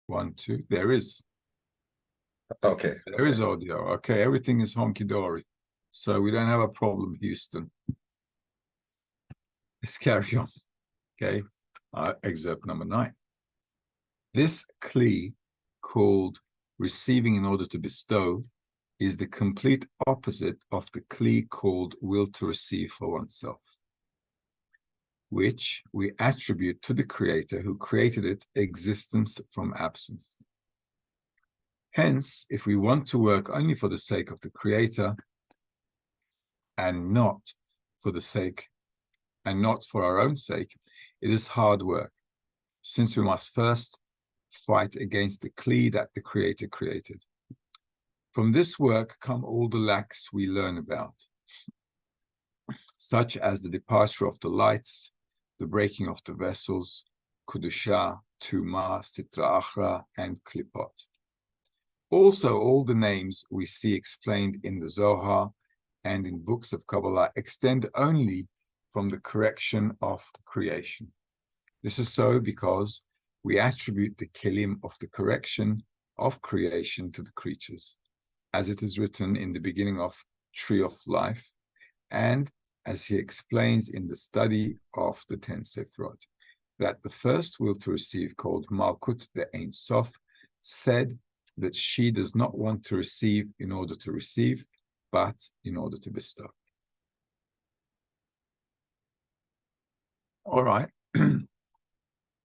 1, 2. There is. Okay. There is audio. Okay, everything is honky-dory. So we don't have a problem, Houston. Let's carry on. Okay, excerpt number 9. This kli, called receiving in order to bestow, is the complete opposite of the kli called will to receive for oneself, which we attribute to the creator who created it existence from absence. Hence, if we want to work only for the sake of the creator and not for the sake and not for our own sake, it is hard work, since we must first fight against the kli that the creator created. From this work come all the lacks we learn about, such as the departure of the lights, the breaking of the vessels, Kudusha, Tuma, Sitra Achra, and Klipot. Also, all the names we see explained in the Zohar and in books of Kabbalah extend only from the correction of creation. This is so because we attribute the kelim of the correction of creation to the creatures, as it is written in the beginning of Tree of Life, and as he explains in the study of the 10 Sefirot, that the first will to receive, called Malkut, the Ein Sof, said that she does not want to receive in order to receive, but in order to bestow. All right.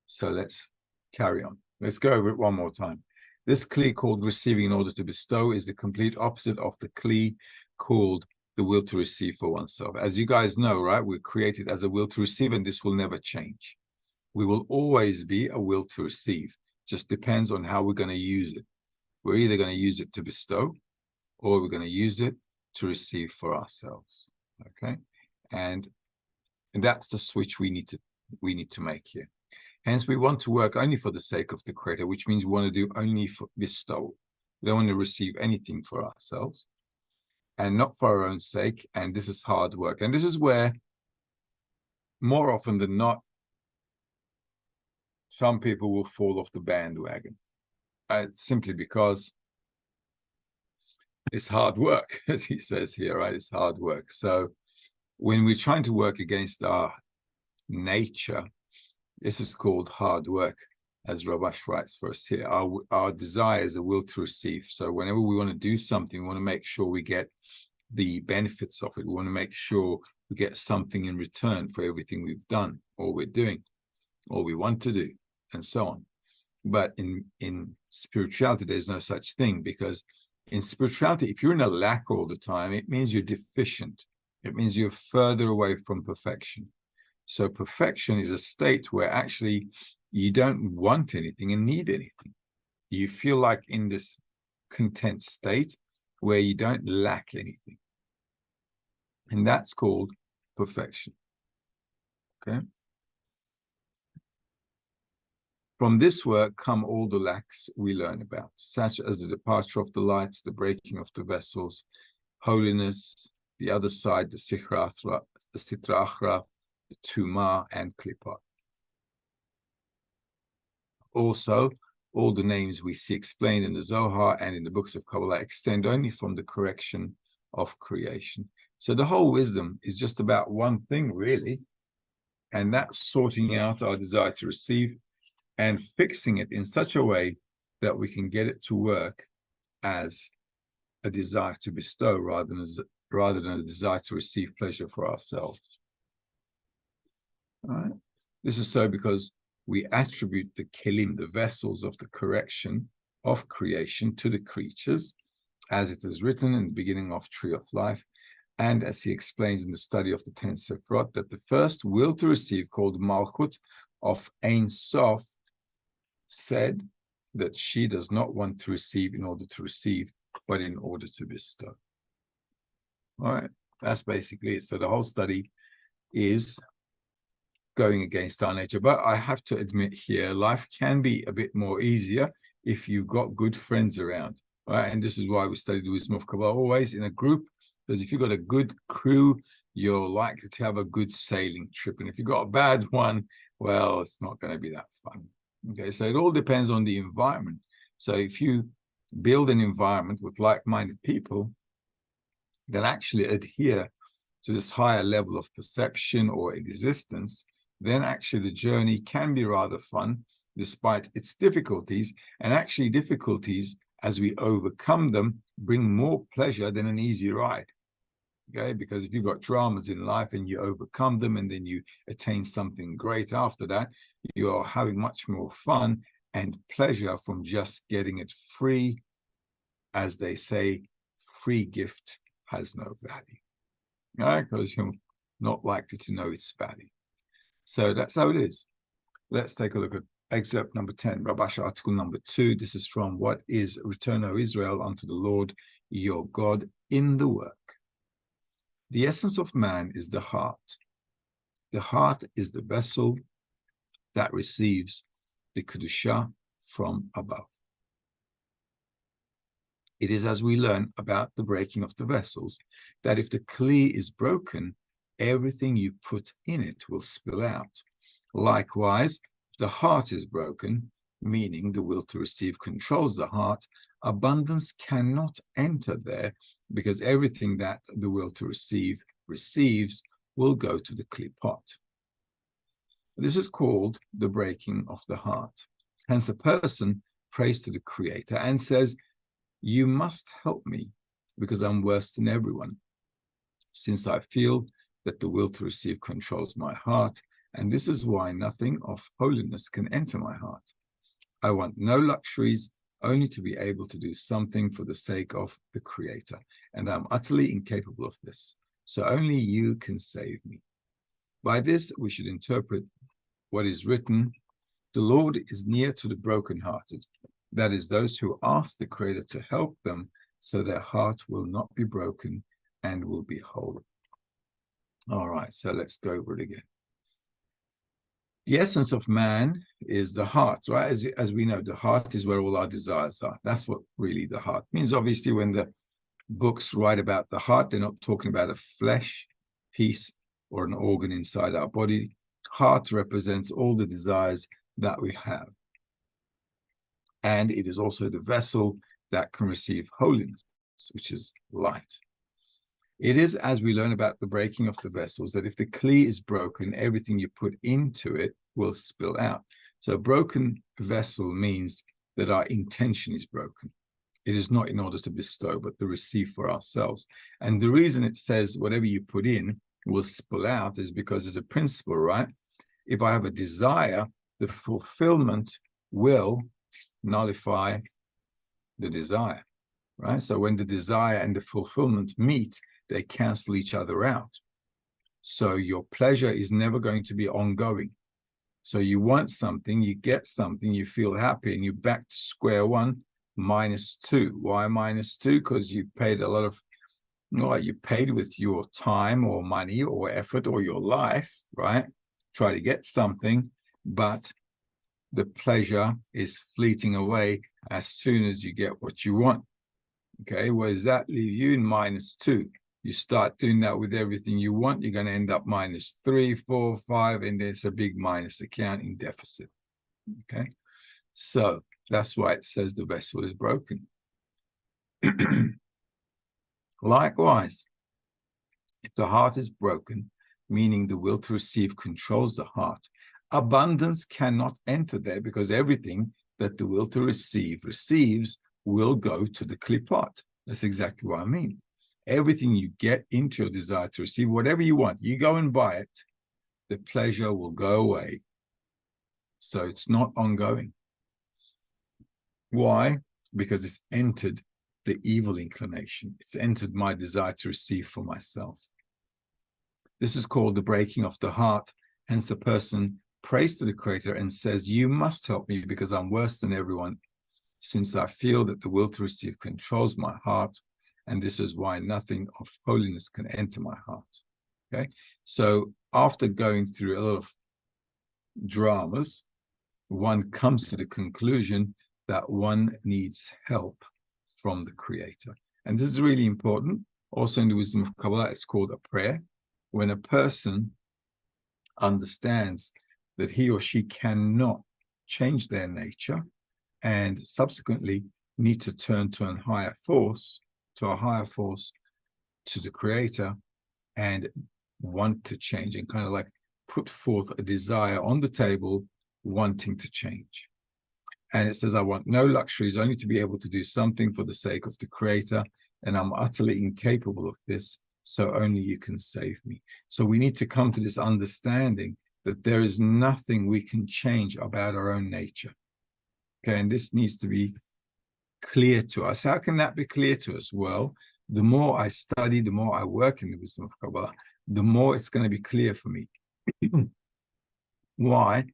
So let's carry on. Let's go over it one more time. This kli called receiving in order to bestow is the complete opposite of the kli called the will to receive for oneself. As you guys know, right, we're created as a will to receive, and this will never change. We will always be a will to receive. Just depends on how we're going to use it. We're either going to use it to bestow, or we're going to use it to receive for ourselves. Okay, and that's the switch we need to make here. Hence, we want to work only for the sake of the creator, which means we want to do only for bestow. We don't want to receive anything for ourselves, and not for our own sake. And this is hard work. And this is where, more often than not, some people will fall off the bandwagon. Simply because it's hard work, as he says here, right? It's hard work. So when we're trying to work against our nature, this is called hard work, as Rabash writes for us here. Our desire is a will to receive. So whenever we want to do something, we want to make sure we get the benefits of it. We want to make sure we get something in return for everything we've done, or we're doing, or we want to do, and so on. But in spirituality, there's no such thing, because in spirituality, if you're in a lack all the time, it means you're deficient. It means you're further away from perfection. So perfection is a state where actually you don't want anything and need anything. You feel like in this content state where you don't lack anything. And that's called perfection. Okay? From this work come all the lacks we learn about, such as the departure of the lights, the breaking of the vessels, holiness, the other side, the Sitra Achra, the Tuma, and Klipot. Also, all the names we see explained in the Zohar and in the books of Kabbalah extend only from the correction of creation. So the whole wisdom is just about one thing, really, and that's sorting out our desire to receive and fixing it in such a way that we can get it to work as a desire to bestow rather than a desire to receive pleasure for ourselves. All right. This is so because we attribute the kelim, the vessels of the correction of creation, to the creatures, as it is written in the beginning of Tree of Life, and as he explains in the study of the 10 Sefirot, that the first will to receive, called Malkut of Ein Sof, said that she does not want to receive in order to receive, but in order to bestow. All right, that's basically it. So the whole study is going against our nature. But I have to admit here, life can be a bit more easier if you've got good friends around, right? And this is why we study the wisdom of Kabbalah always in a group, because if you've got a good crew, you're likely to have a good sailing trip. And if you've got a bad one, well, it's not going to be that fun. Okay, so it all depends on the environment. So if you build an environment with like-minded people that actually adhere to this higher level of perception or existence, then actually the journey can be rather fun despite its difficulties. And actually difficulties, as we overcome them, bring more pleasure than an easy ride. Okay, because if you've got dramas in life and you overcome them and then you attain something great after that, you're having much more fun and pleasure from just getting it free. As they say, free gift has no value, right? Because you're not likely to know its value. So that's how it is. Let's take a look at excerpt number 10, Rabash article number 2. This is from What is Return, O Israel, unto the Lord your God in the work. The essence of man is the heart. The heart is the vessel that receives the Kedusha from above. It is as we learn about the breaking of the vessels that if the kli is broken, everything you put in it will spill out. Likewise, if the heart is broken, meaning the will to receive controls the heart, abundance cannot enter there because everything that the will to receive receives will go to the kli pot. This is called the breaking of the heart. Hence, a person prays to the Creator and says, "You must help me because I'm worse than everyone, since I feel that the will to receive controls my heart, and this is why nothing of holiness can enter my heart. I want no luxuries, only to be able to do something for the sake of the Creator, and I'm utterly incapable of this. So only you can save me." By this, we should interpret what is written, "The Lord is near to the brokenhearted." That is, those who ask the Creator to help them so their heart will not be broken and will be whole. All right, so let's go over it again. The essence of man is the heart, right? As we know, the heart is where all our desires are. That's what really the heart means. Obviously, when the books write about the heart, they're not talking about a flesh piece or an organ inside our body. Heart represents all the desires that we have. And it is also the vessel that can receive holiness, which is light. It is as we learn about the breaking of the vessels that if the kli is broken, everything you put into it will spill out. So a broken vessel means that our intention is broken. It is not in order to bestow, but to receive for ourselves. And the reason it says whatever you put in will spill out is because there's a principle, right? If I have a desire, the fulfillment will nullify the desire, right? So when the desire and the fulfillment meet, they cancel each other out. So your pleasure is never going to be ongoing. So you want something, you get something, you feel happy, and you're back to square one, -2. Why -2? Because you paid a lot of, you paid with your time or money or effort or your life, right? Try to get something, but the pleasure is fleeting away as soon as you get what you want. Okay, where does that leave you? In -2. You start doing that with everything you want, you're going to end up -3, 4, 5, and there's a big minus account in deficit. Okay, so that's why it says the vessel is broken. Likewise, if the heart is broken, meaning the will to receive controls the heart, abundance cannot enter there because everything that the will to receive receives will go to the kli pot. That's exactly what I mean. Everything you get into your desire to receive, whatever you want, you go and buy it, the pleasure will go away. So it's not ongoing. Why? Because it's entered the evil inclination. It's entered my desire to receive for myself. This is called the breaking of the heart. Hence, the person prays to the Creator and says, "You must help me because I'm worse than everyone, since I feel that the will to receive controls my heart, and this is why nothing of holiness can enter my heart." Okay, so after going through a lot of dramas, one comes to the conclusion that one needs help from the Creator. And this is really important. Also in the wisdom of Kabbalah, it's called a prayer. When a person understands that he or she cannot change their nature and subsequently need to turn to a higher force, to the creator, and want to change and kind of like put forth a desire on the table, wanting to change. And it says, I want no luxuries, only to be able to do something for the sake of the creator. And I'm utterly incapable of this. So only you can save me. So we need to come to this understanding that there is nothing we can change about our own nature. Okay, and this needs to be clear to us. How can that be clear to us? Well, the more I study, the more I work in the wisdom of Kabbalah, the more it's going to be clear for me. Why?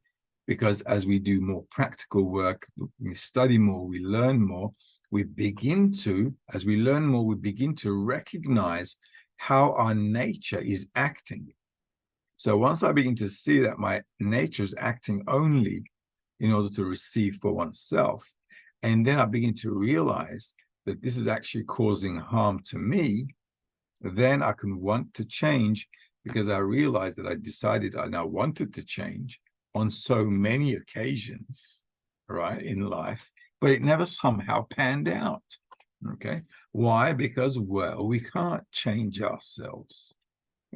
Because as we do more practical work, we study more, we learn more, we begin to, as we learn more, we begin to recognize how our nature is acting. So once I begin to see that my nature is acting only in order to receive for oneself, and then I begin to realize that this is actually causing harm to me, then I can want to change, because I realized that I decided I now wanted to change on so many occasions, right, in life, but it never somehow panned out. Okay. Why? Because, well, we can't change ourselves.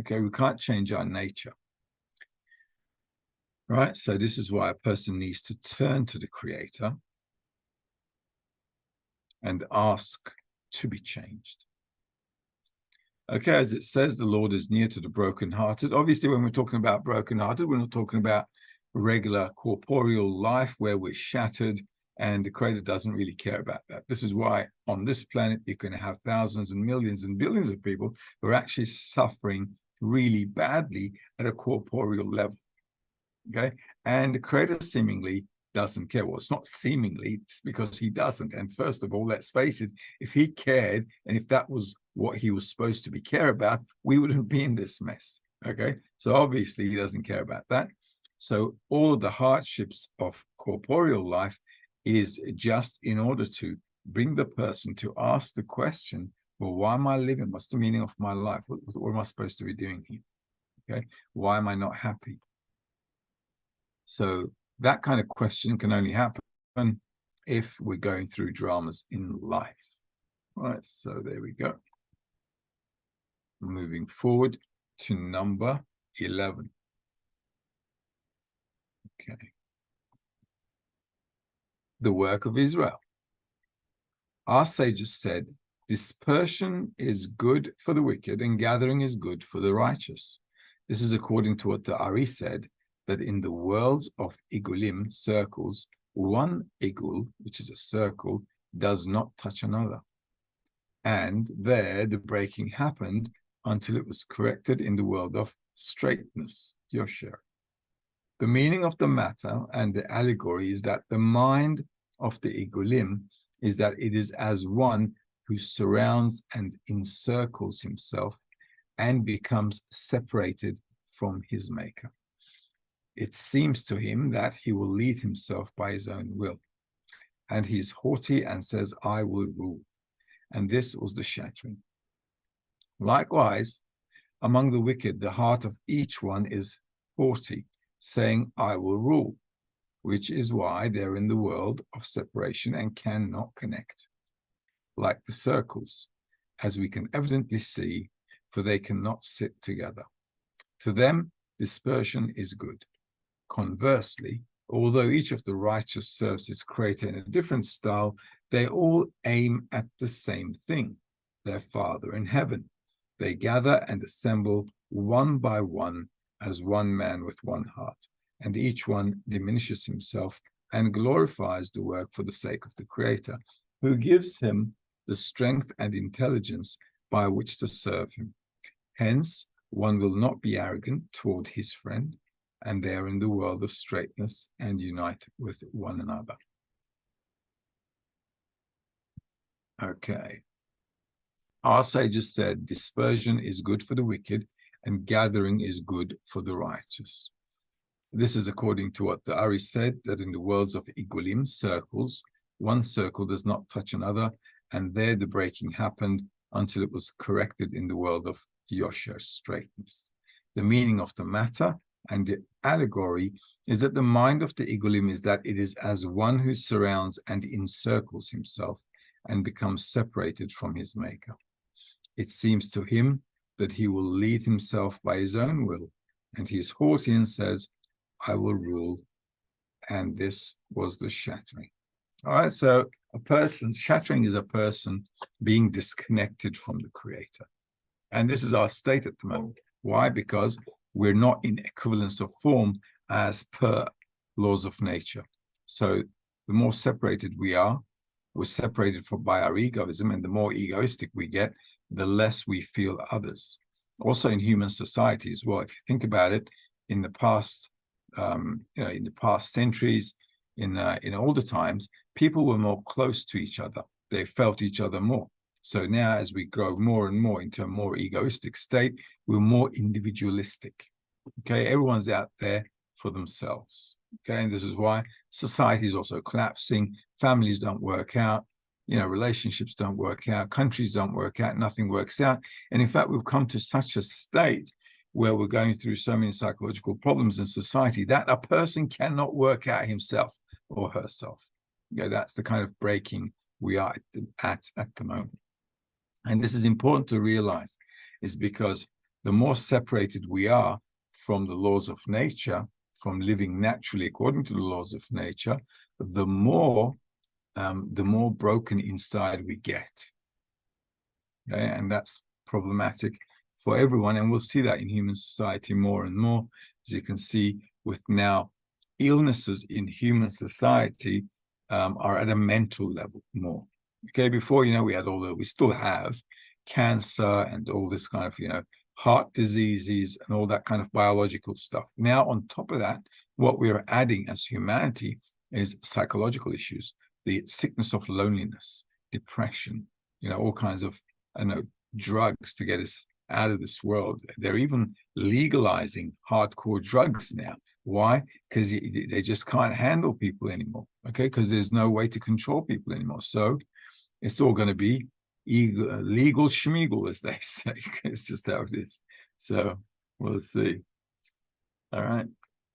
Okay. We can't change our nature. Right. So this is why a person needs to turn to the creator and ask to be changed. Okay. As it says, the Lord is near to the brokenhearted. Obviously, when we're talking about brokenhearted, we're not talking about regular corporeal life where we're shattered, and the creator doesn't really care about that. This is why on this planet you can have thousands and millions and billions of people who are actually suffering really badly at a corporeal level. Okay, and the creator seemingly doesn't care. Well, it's not seemingly, it's because he doesn't. And first of all, let's face it, if he cared and if that was what he was supposed to be care about, we wouldn't be in this mess. Okay, so obviously he doesn't care about that. So all of the hardships of corporeal life is just in order to bring the person to ask the question, well, why am I living? What's the meaning of my life? What am I supposed to be doing here? Okay, why am I not happy? So that kind of question can only happen if we're going through dramas in life. All right, so there we go. Moving forward to number 11. Okay. The work of Israel. Our sages said, dispersion is good for the wicked and gathering is good for the righteous. This is according to what the Ari said, that in the worlds of igulim, circles, one igul, which is a circle, does not touch another. And there the breaking happened until it was corrected in the world of straightness, Yosher. The meaning of the matter and the allegory is that the mind of the igulim is that it is as one who surrounds and encircles himself and becomes separated from his maker. It seems to him that he will lead himself by his own will. And he is haughty and says, I will rule. And this was the shattering. Likewise, among the wicked, the heart of each one is haughty, saying, I will rule, which is why they're in the world of separation and cannot connect. Like the circles, as we can evidently see, for they cannot sit together. To them, dispersion is good. Conversely, although each of the righteous serves his creator in a different style, they all aim at the same thing, their Father in heaven. They gather and assemble one by one as one man with one heart, and each one diminishes himself and glorifies the work for the sake of the Creator, who gives him the strength and intelligence by which to serve him. Hence, one will not be arrogant toward his friend, and they are in the world of straightness and unite with one another. Okay. Our sages said, dispersion is good for the wicked, and gathering is good for the righteous. This is according to what the Ari said, that in the worlds of igulim, circles, one circle does not touch another, and there the breaking happened until it was corrected in the world of Yosher, straightness. The meaning of the matter And the allegory is that the mind of the egolim is that it is as one who surrounds and encircles himself and becomes separated from his maker. It seems to him that he will lead himself by his own will, and he is haughty and says, I will rule. And this was the shattering. All right, so shattering is a person being disconnected from the creator. And this is our state at the moment. Why? Because we're not in equivalence of form as per laws of nature. So the more separated we are, we're separated by our egoism, and the more egoistic we get, the less we feel others. Also in human society as well, if you think about it, in the past, in the past centuries, in older times, people were more close to each other. They felt each other more. So now, as we grow more and more into a more egoistic state, we're more individualistic. Okay, everyone's out there for themselves. Okay, and this is why society is also collapsing. Families don't work out. Relationships don't work out. Countries don't work out. Nothing works out. And in fact, we've come to such a state where we're going through so many psychological problems in society that a person cannot work out himself or herself. That's the kind of breaking we are at the moment. And this is important to realize, is because the more separated we are from the laws of nature, from living naturally according to the laws of nature, the more broken inside we get. Okay? And that's problematic for everyone. And we'll see that in human society more and more, as you can see with now illnesses in human society are at a mental level more. Okay, before, we had we still have cancer and all this kind of, heart diseases and all that kind of biological stuff. Now, on top of that, what we're adding as humanity is psychological issues, the sickness of loneliness, depression, all kinds of, drugs to get us out of this world. They're even legalizing hardcore drugs now. Why? Because they just can't handle people anymore. Okay, because there's no way to control people anymore. So it's all going to be legal schmeagle, as they say. It's just how it is. So we'll see. All right.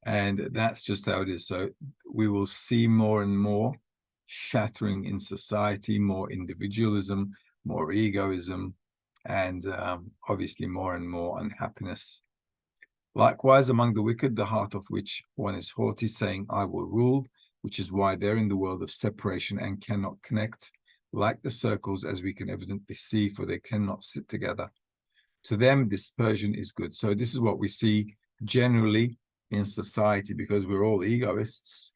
And that's just how it is. So we will see more and more shattering in society, more individualism, more egoism, and obviously more and more unhappiness. Likewise, among the wicked, the heart of which one is haughty, saying, I will rule, which is why they're in the world of separation and cannot connect, like the circles, as we can evidently see, for they cannot sit together. To them, dispersion is good. So this is what we see generally in society, because we're all egoists.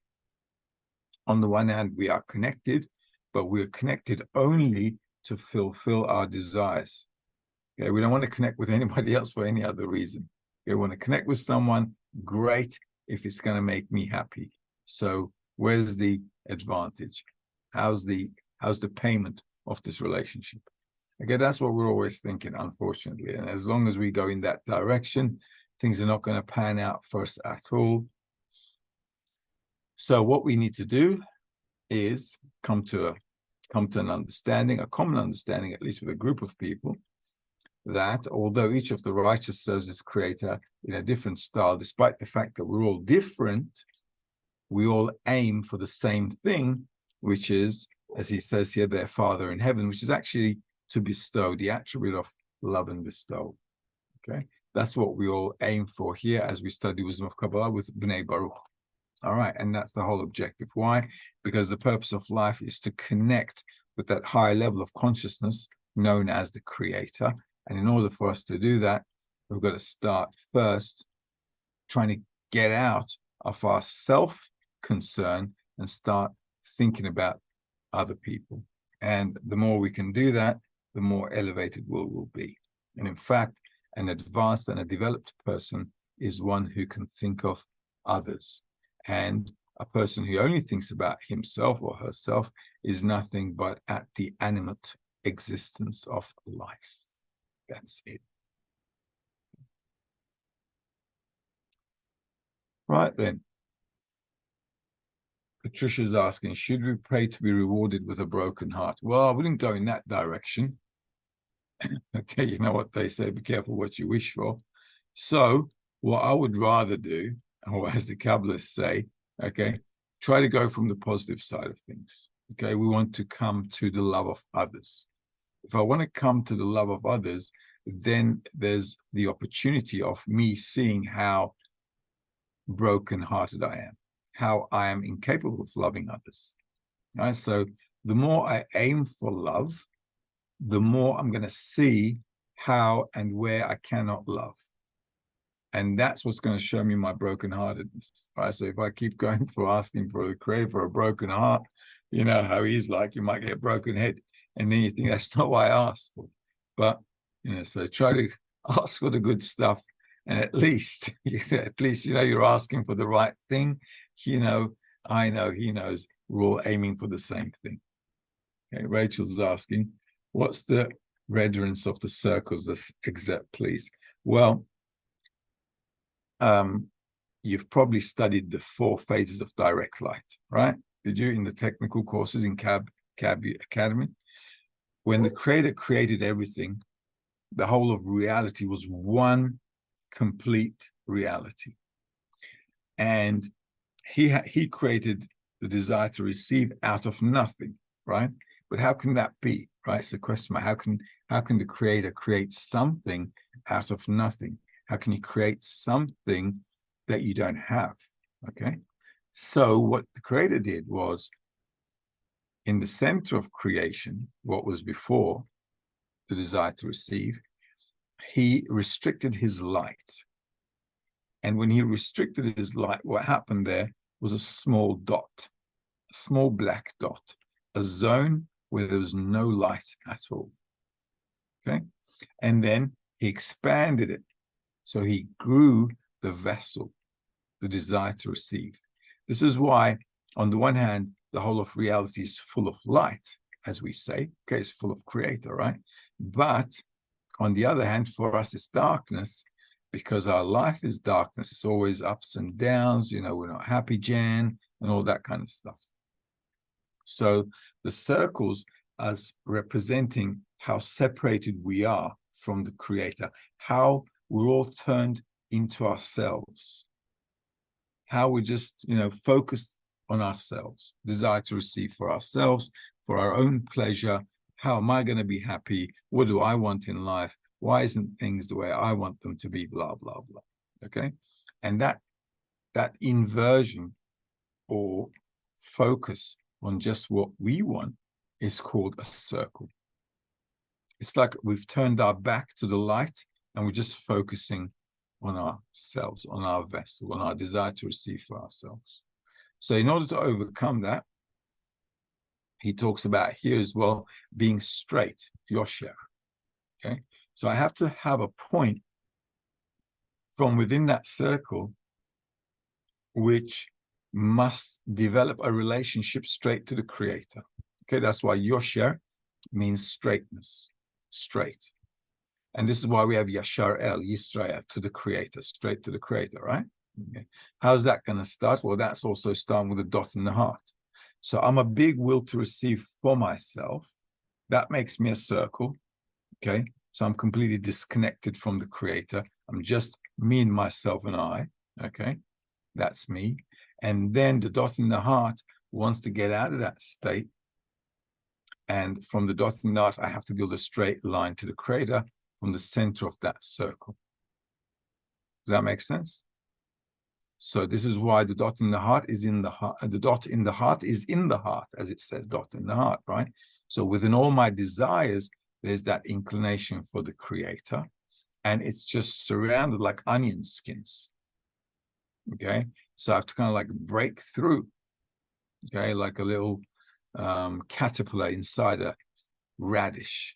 On the one hand, we are connected, but we're connected only to fulfill our desires. Okay, we don't want to connect with anybody else for any other reason. Okay, we want to connect with someone, great, if it's going to make me happy. So where's the advantage? How's the payment of this relationship? Okay, that's what we're always thinking, unfortunately. And as long as we go in that direction, things are not going to pan out for us at all. So what we need to do is come to an understanding, a common understanding, at least with a group of people, that although each of the righteous serves as creator in a different style, despite the fact that we're all different, we all aim for the same thing, which is, as he says here, their Father in heaven, which is actually to bestow, the attribute of love and bestow. Okay, that's what we all aim for here as we study wisdom of Kabbalah with Bnei Baruch. All right, and that's the whole objective. Why? Because the purpose of life is to connect with that higher level of consciousness known as the Creator. And in order for us to do that, we've got to start first trying to get out of our self-concern and start thinking about other people. And the more we can do that, the more elevated we'll be. And in fact, an advanced and a developed person is one who can think of others. And a person who only thinks about himself or herself is nothing but at the animate existence of life. That's it. Right then. Patricia's asking, should we pray to be rewarded with a broken heart? Well, I wouldn't go in that direction. Okay, you know what they say, be careful what you wish for. So what I would rather do, or as the Kabbalists say, okay, try to go from the positive side of things. Okay, we want to come to the love of others. If I want to come to the love of others, then there's the opportunity of me seeing how broken-hearted I am, how I am incapable of loving others. Right? So the more I aim for love, the more I'm going to see how and where I cannot love. And that's what's going to show me my brokenheartedness. Right? So if I keep going for asking for the Creator for a broken heart, you know how he's like, you might get a broken head. And then you think that's not what I asked for. But, you know, so try to ask for the good stuff. And at least, you know, you're asking for the right thing. You know, I know, he knows we're all aiming for the same thing. Okay, Rachel's asking, what's the reference of the circles exact, please? Well, you've probably studied the 4 phases of direct light, right? Did you in the technical courses in CAB Academy? When the Creator created everything, the whole of reality was one complete reality. And he created the desire to receive out of nothing, right? But how can that be, right? It's a question mark. How can the Creator create something out of nothing? How can you create something that you don't have? Okay. So what the Creator did was, in the center of creation, what was before the desire to receive, he restricted his light. And when he restricted his light, what happened there was a small dot, a small black dot, a zone where there was no light at all. Okay. And then he expanded it. So he grew the vessel, the desire to receive. This is why, on the one hand, the whole of reality is full of light, as we say. Okay, it's full of Creator, right? But on the other hand, for us, it's darkness, because our life is darkness. It's always ups and downs. You know, we're not happy, Jan, and all that kind of stuff. So the circles as representing how separated we are from the Creator, how we're all turned into ourselves, how we're just, you know, focused on ourselves, desire to receive for ourselves, for our own pleasure. How am I going to be happy? What do I want in life? Why isn't things the way I want them to be? Blah, blah, blah. Okay. And that inversion or focus on just what we want is called a circle. It's like we've turned our back to the light and we're just focusing on ourselves, on our vessel, on our desire to receive for ourselves. So in order to overcome that, he talks about here as well, being straight, yosher. Okay. So I have to have a point from within that circle which must develop a relationship straight to the Creator. Okay, that's why yosher means straightness, straight. And this is why we have Yashar El, Yisrael, to the Creator, straight to the Creator, right? Okay. How's that going to start? Well, that's also starting with a dot in the heart. So I'm a big will to receive for myself. That makes me a circle, okay? So I'm completely disconnected from the Creator. I'm just me and myself and I, okay? That's me. And then the dot in the heart wants to get out of that state. And from the dot in the heart, I have to build a straight line to the Creator from the center of that circle. Does that make sense? So this is why the dot in the heart is in the heart. The dot in the heart is in the heart, as it says, dot in the heart, right? So within all my desires, there's that inclination for the Creator, and it's just surrounded like onion skins. Okay, so I have to kind of like break through. Okay, like a little caterpillar inside a radish.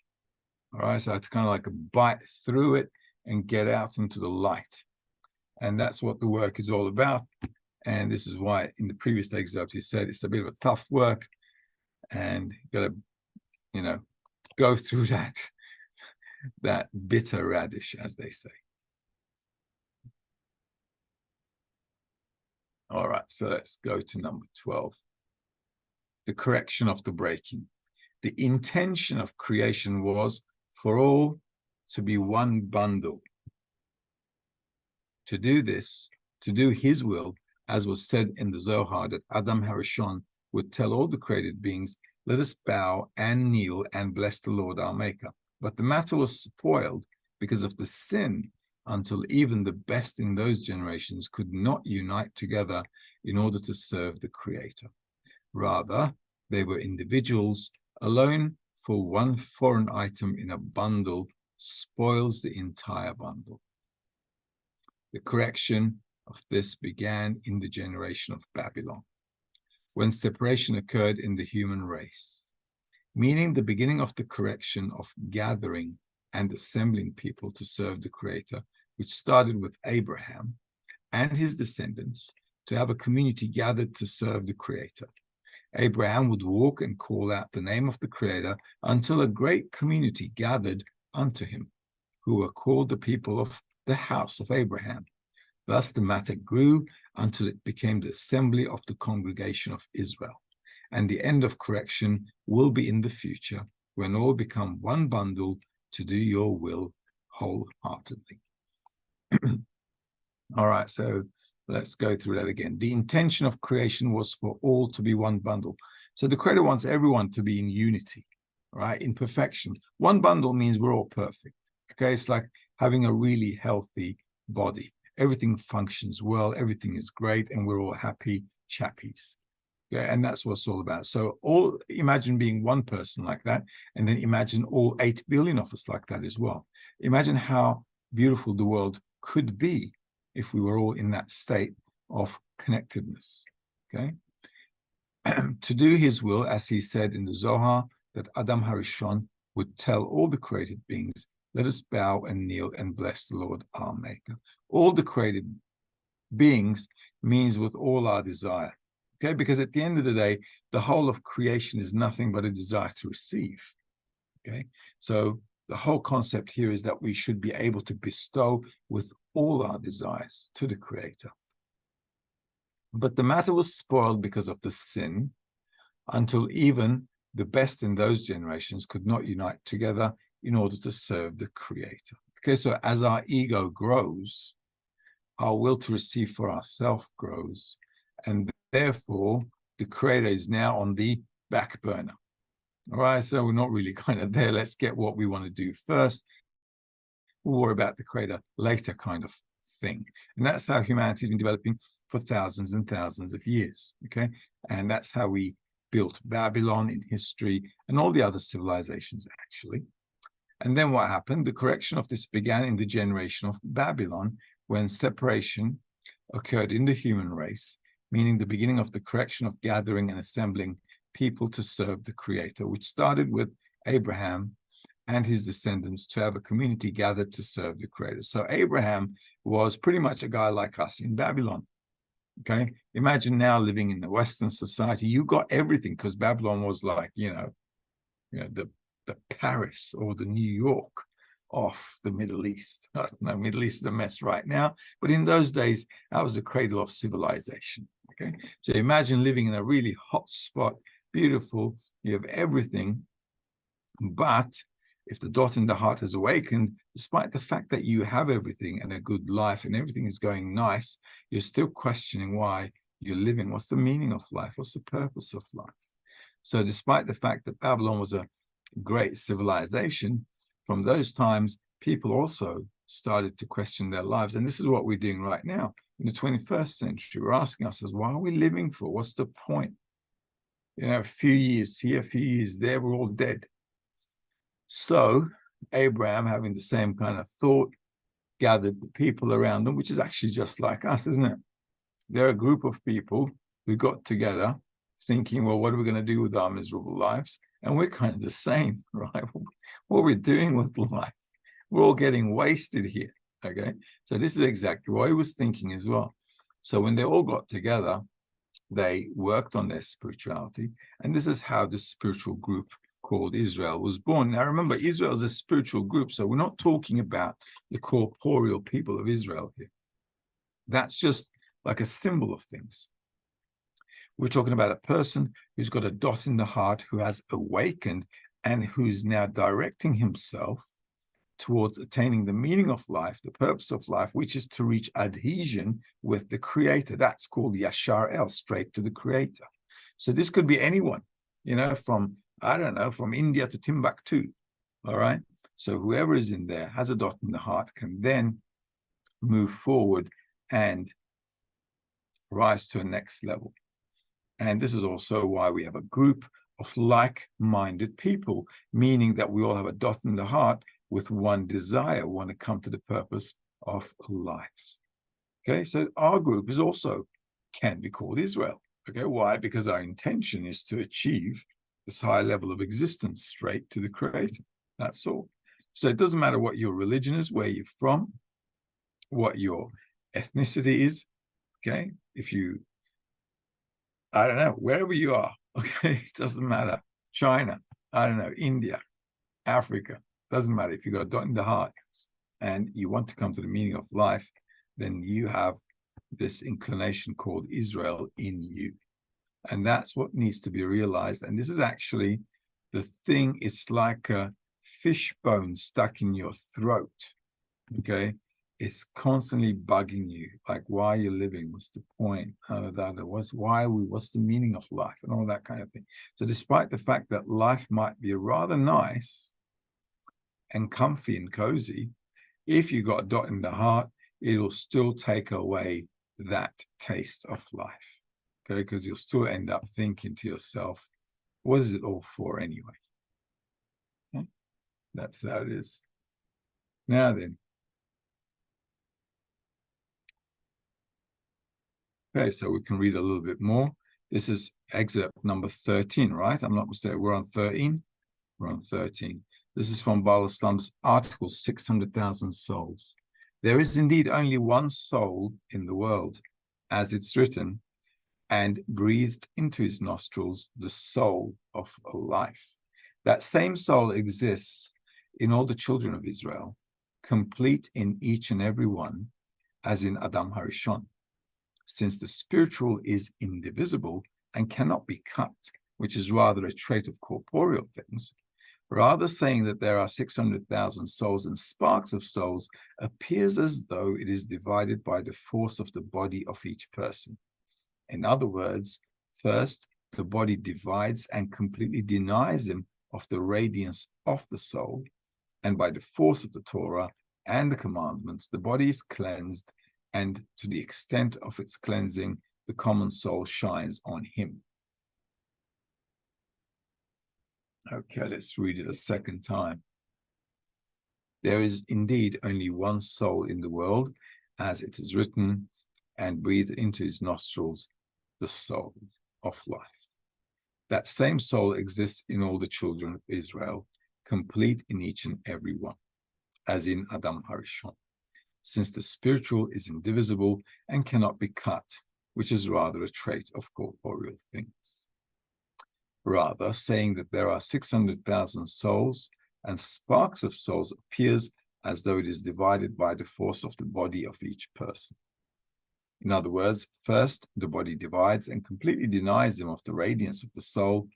All right, so I have to kind of like bite through it and get out into the light. And that's what the work is all about. And this is why in the previous excerpt he said it's a bit of a tough work, and you got to, you know, go through that bitter radish, as they say. All right, so let's go to number 12. The correction of the breaking. The intention of creation was for all to be one bundle. To do this, to do his will, as was said in the Zohar, that Adam Harishon would tell all the created beings, let us bow and kneel and bless the Lord our Maker. But the matter was spoiled because of the sin, until even the best in those generations could not unite together in order to serve the Creator. Rather, they were individuals alone, for one foreign item in a bundle spoils the entire bundle. The correction of this began in the generation of Babylon, when separation occurred in the human race, meaning the beginning of the correction of gathering and assembling people to serve the Creator, which started with Abraham and his descendants to have a community gathered to serve the Creator. Abraham would walk and call out the name of the Creator until a great community gathered unto him, who were called the people of the house of Abraham. Thus the matter grew until it became the assembly of the congregation of Israel. And the end of correction will be in the future, when all become one bundle to do your will wholeheartedly. All right, so let's go through that again. The intention of creation was for all to be one bundle. So the Creator wants everyone to be in unity, right? In perfection. One bundle means we're all perfect. Okay, it's like having a really healthy body. Everything functions well, everything is great, and we're all happy chappies. Okay, and that's what it's all about. So imagine being one person like that, and then imagine all 8 billion of us like that as well. Imagine how beautiful the world could be if we were all in that state of connectedness. Okay. To do his will, as he said in the Zohar, that Adam Harishon would tell all the created beings, let us bow and kneel and bless the Lord our Maker. All the created beings means with all our desire. Okay, because at the end of the day, the whole of creation is nothing but a desire to receive. Okay, so the whole concept here is that we should be able to bestow with all our desires to the Creator. But the matter was spoiled because of the sin, until even the best in those generations could not unite together in order to serve the Creator. Okay, so as our ego grows, our will to receive for ourselves grows, and therefore the Creator is now on the back burner. All right, so we're not really kind of there. Let's get what we want to do first. We'll worry about the Creator later kind of thing. And that's how humanity's been developing for thousands and thousands of years, okay? And that's how we built Babylon in history and all the other civilizations, actually. And then what happened? The correction of this began in the generation of Babylon, when separation occurred in the human race, meaning the beginning of the correction of gathering and assembling people to serve the Creator, which started with Abraham and his descendants to have a community gathered to serve the Creator. So Abraham was pretty much a guy like us in Babylon. Okay, imagine now living in the Western society. You got everything, because Babylon was like, the Paris or the New York of the Middle East. I don't know, Middle East is a mess right now, but in those days, that was the cradle of civilization. Okay, so imagine living in a really hot spot, beautiful, you have everything, but if the dot in the heart has awakened, despite the fact that you have everything and a good life and everything is going nice, you're still questioning why you're living. What's the meaning of life? What's the purpose of life? So despite the fact that Babylon was a great civilization, from those times, people also started to question their lives. And this is what we're doing right now. In the 21st century, we're asking ourselves, why are we living for? What's the point? A few years here, a few years there, we're all dead. So Abraham, having the same kind of thought, gathered the people around them, which is actually just like us, isn't it? They're a group of people who got together thinking, well, what are we going to do with our miserable lives? And we're kind of the same, right? What we're doing with life, we're all getting wasted here, okay? So this is exactly what he was thinking as well. So when they all got together, they worked on their spirituality, and this is how the spiritual group called Israel was born. Now remember, Israel is a spiritual group, so we're not talking about the corporeal people of Israel here. That's just like a symbol of things. We're talking about a person who's got a dot in the heart, who has awakened and who's now directing himself towards attaining the meaning of life, the purpose of life, which is to reach adhesion with the Creator. That's called Yashar El, straight to the Creator. So this could be anyone, you know, from, I don't know, from India to Timbuktu, all right? So whoever is in there has a dot in the heart can then move forward and rise to a next level. And this is also why we have a group of like-minded people, meaning that we all have a dot in the heart with one desire, want to come to the purpose of life. Okay, so our group is also can be called Israel. Okay, why? Because our intention is to achieve this high level of existence straight to the Creator. That's all. So it doesn't matter what your religion is, where you're from, what your ethnicity is. Okay, if you, I don't know, wherever you are, okay, it doesn't matter. China, I don't know, India, Africa, doesn't matter. If you got a dot in the heart and you want to come to the meaning of life, then you have this inclination called Israel in you. And that's what needs to be realized. And this is actually the thing, it's like a fish bone stuck in your throat, okay? It's constantly bugging you, like, why are you living? What's the point? What's the meaning of life? And all that kind of thing. So despite the fact that life might be rather nice and comfy and cozy, if you got a dot in the heart, it'll still take away that taste of life, okay? Because you'll still end up thinking to yourself, what is it all for anyway? Okay? That's how it is. Now then. Okay, so we can read a little bit more. This is excerpt number 13, right? I'm not mistaken. We're on 13. We're on 13. This is from Baal Islam's article, 600,000 souls. There is indeed only one soul in the world, as it's written, and breathed into his nostrils the soul of life. That same soul exists in all the children of Israel, complete in each and every one, as in Adam Harishon. Since the spiritual is indivisible and cannot be cut, which is rather a trait of corporeal things, rather saying that there are 600,000 souls and sparks of souls appears as though it is divided by the force of the body of each person. In other words, first, the body divides and completely denies him of the radiance of the soul, and by the force of the Torah and the commandments, the body is cleansed, and to the extent of its cleansing, the common soul shines on him. Okay, let's read it a second time. There is indeed only one soul in the world, as it is written, and breathe into his nostrils the soul of life. That same soul exists in all the children of Israel, complete in each and every one, as in Adam Harishon. Since the spiritual is indivisible and cannot be cut, which is rather a trait of corporeal things. Rather, saying that there are 600,000 souls and sparks of souls appears as though it is divided by the force of the body of each person. In other words, first, the body divides and completely denies him of the radiance of the soul,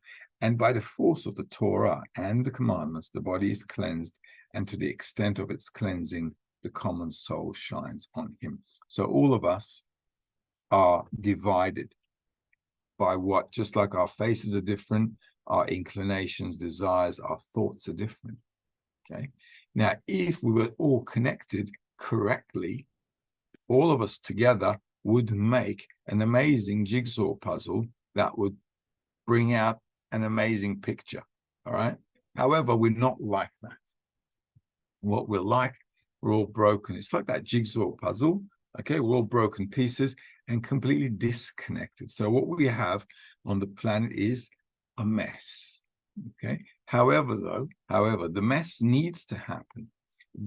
and by the force of the Torah and the commandments, the body is cleansed, and to the extent of its cleansing, the common soul shines on him. So all of us are divided by what, just like our faces are different, our inclinations, desires, our thoughts are different, okay? Now, if we were all connected correctly, all of us together would make an amazing jigsaw puzzle that would bring out an amazing picture, all right? However, we're not like that. What we're like, we're all broken. It's like that jigsaw puzzle, okay? We're all broken pieces and completely disconnected. So what we have on the planet is a mess, okay? However, the mess needs to happen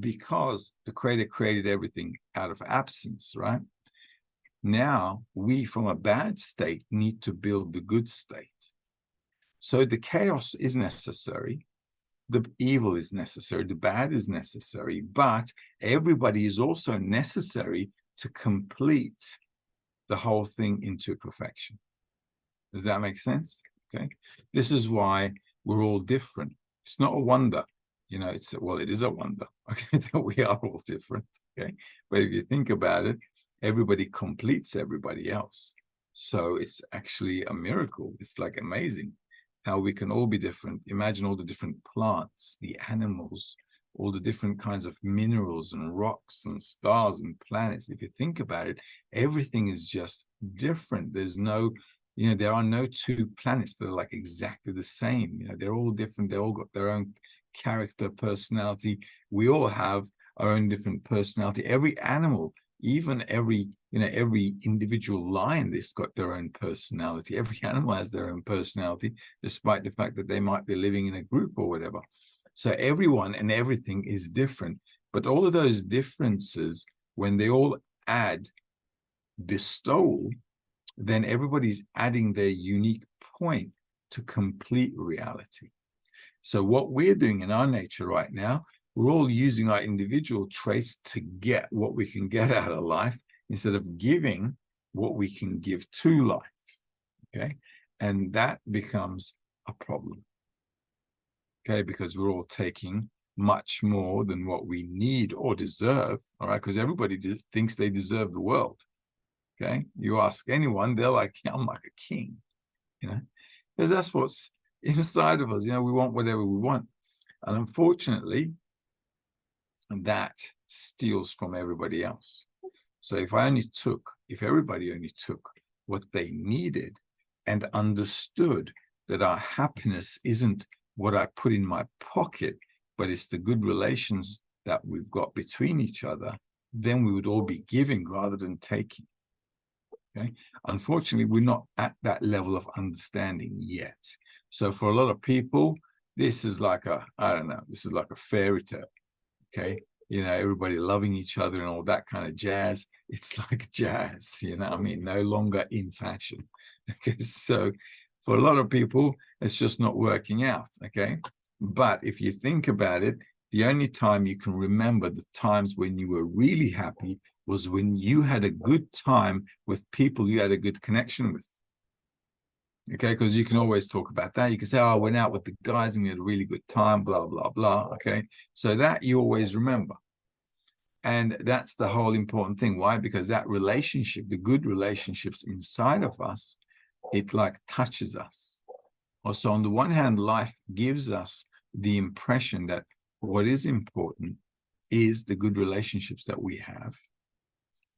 because the Creator created everything out of absence, right? Now, we from a bad state need to build the good state. So the chaos is necessary. The evil is necessary, the bad is necessary, but everybody is also necessary to complete the whole thing into perfection. Does that make sense? Okay. This is why we're all different. It's not a wonder, You know, it's, well, it is a wonder, okay, that we are all different, okay? But if you think about it, everybody completes everybody else. So it's actually a miracle. It's like amazing how we can all be different. Imagine all the different plants, the animals, all the different kinds of minerals and rocks and stars and planets. If you think about it, everything is just different. There's no, you know, there are no two planets that are like exactly the same. You know, they're all different. They all got their own character, personality. We all have our own different personality. Every animal, even every, you know, every individual lion, this got their own personality. Every animal has their own personality, despite the fact that they might be living in a group or whatever. So everyone and everything is different, but all of those differences, when they all add bestowal, then everybody's adding their unique point to complete reality. So what we're doing in our nature right now, we're all using our individual traits to get what we can get out of life instead of giving what we can give to life, okay? And that becomes a problem, okay? Because we're all taking much more than what we need or deserve, all right? Because everybody thinks they deserve the world, okay? You ask anyone, they're like, yeah, I'm like a king, you know? Because that's what's inside of us. You know, we want whatever we want. And unfortunately, that steals from everybody else. So if everybody only took what they needed and understood that our happiness isn't what I put in my pocket, but it's the good relations that we've got between each other, then we would all be giving rather than taking. Okay. Unfortunately, we're not at that level of understanding yet. So for a lot of people, this is like a, I don't know, this is like a fairy tale. Okay. You know, everybody loving each other and all that kind of jazz. It's like jazz, you know, I mean, no longer in fashion. Okay. So for a lot of people, it's just not working out. Okay. But if you think about it, the only time you can remember the times when you were really happy was when you had a good time with people you had a good connection with. Okay, because you can always talk about that. You can say, oh, I went out with the guys and we had a really good time, blah, blah, blah. Okay, so that you always remember. And that's the whole important thing. Why? Because that relationship, the good relationships inside of us, it like touches us. Also, on the one hand, life gives us the impression that what is important is the good relationships that we have.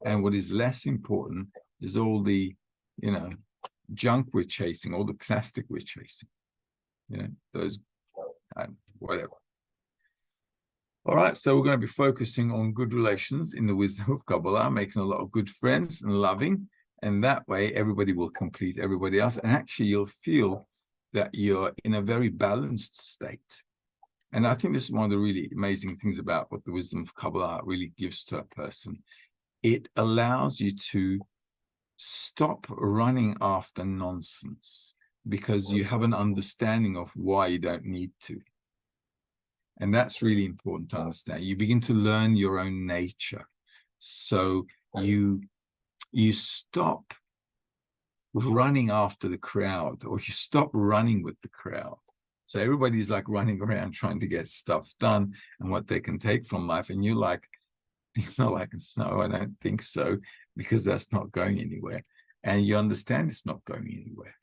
And what is less important is all the, you know, junk we're chasing, all the plastic we're chasing, you know, those, whatever. All right, so we're going to be focusing on good relations in the wisdom of Kabbalah, making a lot of good friends and loving. And that way, everybody will complete everybody else. And actually, you'll feel that you're in a very balanced state. And I think this is one of the really amazing things about what the wisdom of Kabbalah really gives to a person. It allows you to stop running after nonsense because you have an understanding of why you don't need to. And that's really important to understand. You begin to learn your own nature. So you stop running after the crowd, or you stop running with the crowd. So everybody's like running around trying to get stuff done and what they can take from life. And you're like, like, no, I don't think so, because that's not going anywhere. And you understand it's not going anywhere.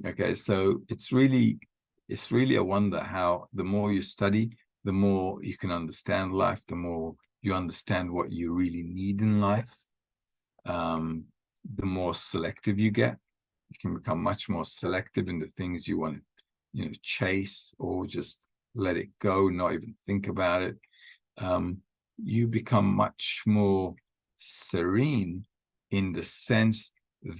Okay, so it's really a wonder how the more you study, the more you can understand life, the more you understand what you really need in life. The more selective you get. You can become much more selective in the things you want to, you know, chase, or just let it go, not even think about it. You become much more serene in the sense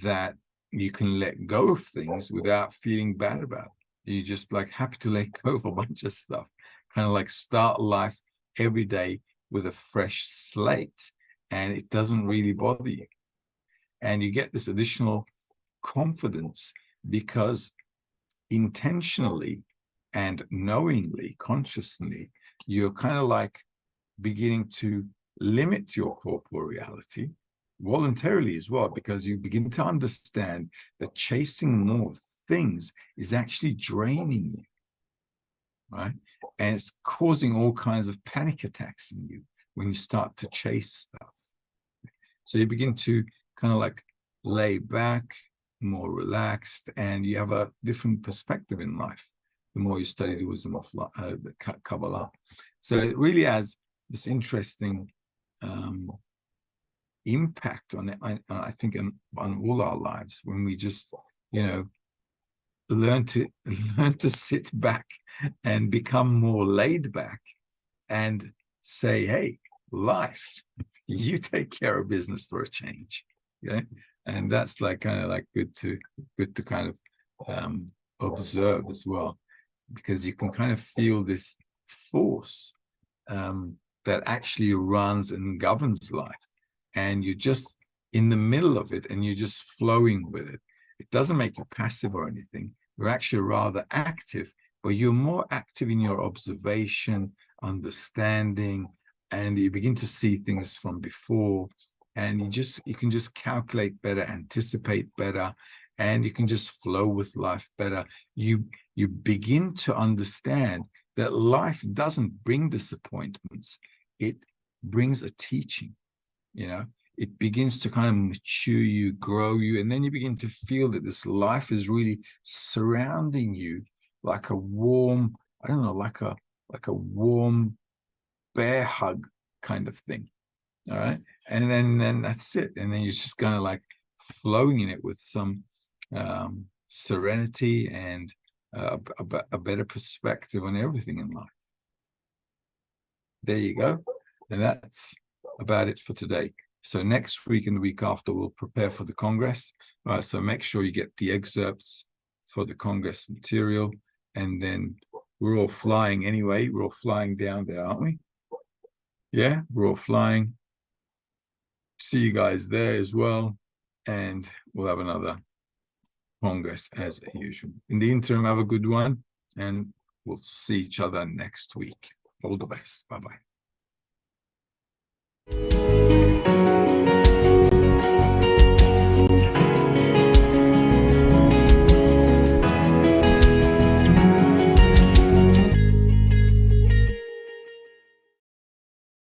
that you can let go of things without feeling bad about it. You're just like happy to let go of a bunch of stuff, kind of like start life every day with a fresh slate, and it doesn't really bother you. And you get this additional confidence because intentionally and knowingly, consciously, you're kind of like beginning to limit your corporeality voluntarily as well, because you begin to understand that chasing more things is actually draining you. right? And it's causing all kinds of panic attacks in you when you start to chase stuff. So you begin to kind of like lay back, more relaxed, and you have a different perspective in life the more you study the wisdom of the Kabbalah. So it really has this interesting impact on it, I think, on all our lives when we just, you know, learn to sit back and become more laid back and say, hey, life, you take care of business for a change. Okay. And that's like kind of like good to kind of observe as well, because you can kind of feel this force that actually runs and governs life, and you're just in the middle of it and you're just flowing with it. It doesn't make you passive or anything. You're actually rather active, but you're more active in your observation, understanding, and you begin to see things from before, and you can just calculate better, anticipate better, and you can just flow with life better. You begin to understand that life doesn't bring disappointments. It brings a teaching, you know. It begins to kind of mature you, grow you, and then you begin to feel that this life is really surrounding you like a warm, I don't know, like a warm bear hug kind of thing. All right. And then that's it. And then you're just kind of like flowing in it with some serenity and a better perspective on everything in life. There you go. And that's about it for today. So next week and the week after, we'll prepare for the Congress. All right, so make sure you get the excerpts for the Congress material. And then we're all flying anyway. We're all flying down there, aren't we? Yeah, we're all flying. See you guys there as well. And we'll have another Congress as usual. In the interim, have a good one. And we'll see each other next week. All the best. Bye-bye.